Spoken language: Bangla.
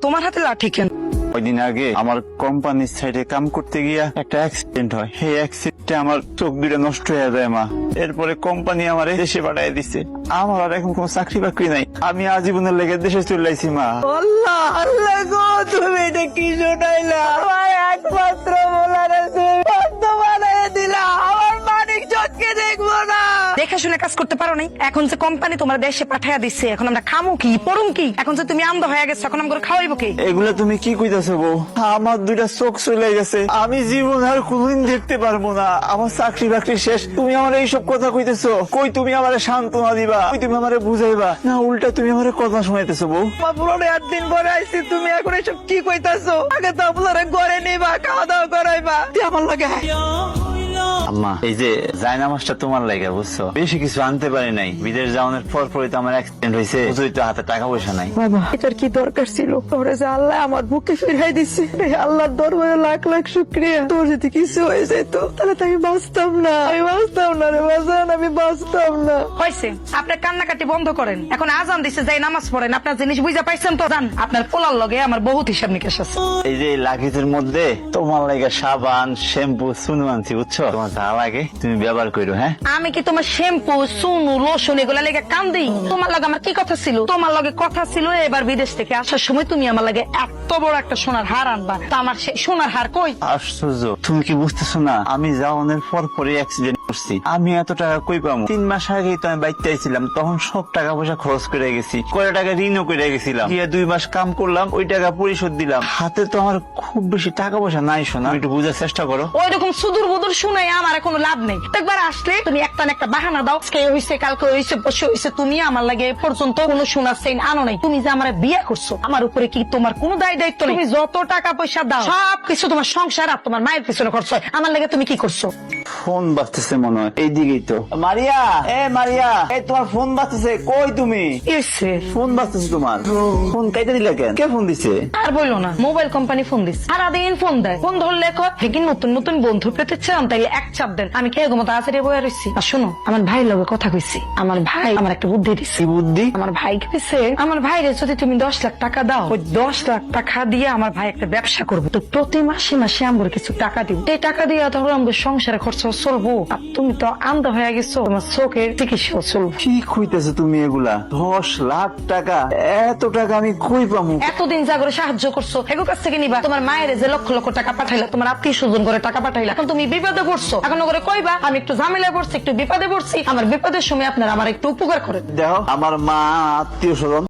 তোমার হাতে লাঠি কেন? কয়দিন আগে আমার কোম্পানির সাইডে কাম করতে গিয়া একটা অ্যাক্সিডেন্ট হয়। সেই অ্যাক্সিডেন্টে আমার চোখ দুটো নষ্ট হয়ে যায় মা। এরপরে কোম্পানি আমার দেশে পাঠিয়ে দিছে। আমার আর এখন কোনো চাকরি বাকরি নাই। আমি আজীবনের লেগে দেশে চলে আইছি মা। আল্লাহ আল্লাহ গো, তুমি এটা কি শোনাইলা? আমার একমাত্র বলারে তুমি বন্ধ বানায় দিলা। আমার মানিক জনকে দেখবো না। দেখে শুনে কাজ করতে পারো নাই। এখন যে কোম্পানি তোমার দেশে পাঠাইয়া দিচ্ছে, এখন আমরা খামু কি পড়ুম কি? এখন যে তুমি আন্ধ হয়ে গেছো, এখন আমরা খাওয়াইবো কি? এগুলা তুমি কি কইতাছো বউ? আমার দুইটা চোখ চলে গেছে। আমি জীবন আর কোনদিন দেখতে পারবো না। আমার চাকরি বাকরি শেষ। তুমি আমার এইসব কথা কইতেছো? কই তুমি আমারে সান্ত্বনা দিবা? কই তুমি আমারে বুঝাইবা? না উল্টা তুমি আমারে কথা শোনাইতেছো বউ? আমার পুরো 8 দিন পরে আইছি, তুমি এখন এসব কি কইতাছো? আগে তো আপনারা ঘরে নিবা, খাওয়া দাওয়া করাইবা। আমার লাগে আম্মা, এই যে জায়নামাজটা তোমার লাগে বুঝছো, বেশি কিছু আনতে পারি নাই। বিদেশ যাওয়ানোর পর পরই তো আমার অ্যাক্সিডেন্ট হয়েছে। বুঝোই তো হাতে টাকা পয়সা নাই। বাবা, এটার কি দরকার ছিল? তোরে যে আল্লাহ আমার বুকে ফিরাই দিচ্ছে, আল্লাহর দরবারে লাখ লাখ শুকরিয়া। তোর যদি কিছু হয়ে যেত তাহলে তো আমি বাঁচতাম না। আমি বাঁচতাম না রে বাজান, আমি বাঁচতাম না। হয়েছে, আপনার কান্নাকাটি বন্ধ করেন। এখন আজান দিছে, যাই নামাজ পড়েন। আপনার জিনিস বুঝা পাইছেন তো? জান, আপনার পোলার লগে আমার বহুত হিসাব নিকেশ আছে। এই যে লাগেজের মধ্যে তোমার লাগে সাবান, শ্যাম্পু, চুনু আনছি বুঝছো। তোমার যা লাগে তুমি ব্যবহার করো। হ্যাঁ, আমি কি তোমার শ্যাম্পু, সুনু, লোশন এগুলা লেগে কান্দি? তোমার লগে আমার কি কথা ছিল? তোমার লগে কথা ছিল এবার বিদেশ থেকে আসার সময় তুমি আমার লাগে এত বড় একটা সোনার হার আনবা। তা আমার সেই সোনার হার কই? আশ্চর্য, তুমি কি বুঝতেছো না? আমি যাওয়ানোর পর পরই অ্যাক্সিডেন্ট করছি। আমি এত টাকা কই পাবো? 3 মাস আগেই তো আমি বাইতে আইছিলাম, তখন সব টাকা পয়সা খরচ করে গেছি। কয় টাকা ঋণও করে গেছিলাম। গিয়ে 2 মাস কাম করলাম, ওই টাকা পরিশোধ দিলাম। হাতে তো আমার খুব বেশি টাকা পয়সা নাই। শোনা, একটু বুঝার চেষ্টা করো। ওই রকম সুদূর বুদুর শুনে আমার কোনো লাভ নেই। একবার আসলে তুমি একটা না একটা বাহানা দাও। আজকে হইছে, কালকে হইছে, বসে হইছে। তুমি আমার লাগে এ পর্যন্ত কোনো সোনার চেইন আনো নাই। তুমি যে আমার বিয়ে করছো, আমার উপরে কি তোমার কোনো দায় দায়িত্ব নেই? তুমি যত টাকা পয়সা দাও সবকিছু তোমার সংসার আর তোমার মায়ের পিছনে খরচ হয়। আমার লাগে তুমি কি করছো? ফোন বাজতেছে মনে হয়, এইদিকেই তো। মারিয়া, মারিয়া, তোমার ফোন বাজতেছে। কই তুমি? এসে ফোন বাজতেছে তোমার। ফোন কাইতে দিলা কেন? কে ফোন দিছে? আর বললো না, মোবাইল কোম্পানি ফোন দিচ্ছে। সারাদিন ফোন দেয়। ফোন ধরলে কি নতুন নতুন বন্ধু পেতে চান, তাইলে এক চাপ দেন। আমি খেয়ে ঘুমো তাড়াতাড়ি বয়ে রয়েছি। আর শোনো, আমার ভাইয়ের লগে কথা কইছি। আমার ভাই আমার একটা বুদ্ধি দিচ্ছে। কি বুদ্ধি? আমার ভাই কইছে, আমার ভাইরে যদি তুমি 10 লাখ টাকা দাও, ওই 10 লাখ টাকা দিয়ে আমার ভাই একটা ব্যবসা করবো। তো প্রতি মাসে মাসে আমার কিছু টাকা দিব। এই টাকা দিয়ে ধরো আমার সংসারে খরচ চলবো। আর তুমি তো আন্ধ হয়ে গেছো, তোমার চোখের চিকিৎসা চলবো। কি কইতেছো তুমি এগুলা? 10 লাখ টাকা? এত টাকা আমি কই পাবো? এতদিন যা করে সাহায্য করছো, এগুলোর কাছ থেকে নিবা। তোমার মায়ের যে লক্ষ লক্ষ টাকা পাঠাইলা, তোমার আত্মীয় স্বজন করে টাকা পাঠাইলা, এখন তুমি বিপদে পড়ছো। এখন করে কইবা আমি একটু ঝামেলায় পড়ছি, একটু বিপদে পড়ছি। আমার বিপদের সময় আপনারা আমার একটু উপকার করেন। দেখো, আমার মা, আত্মীয় স্বজন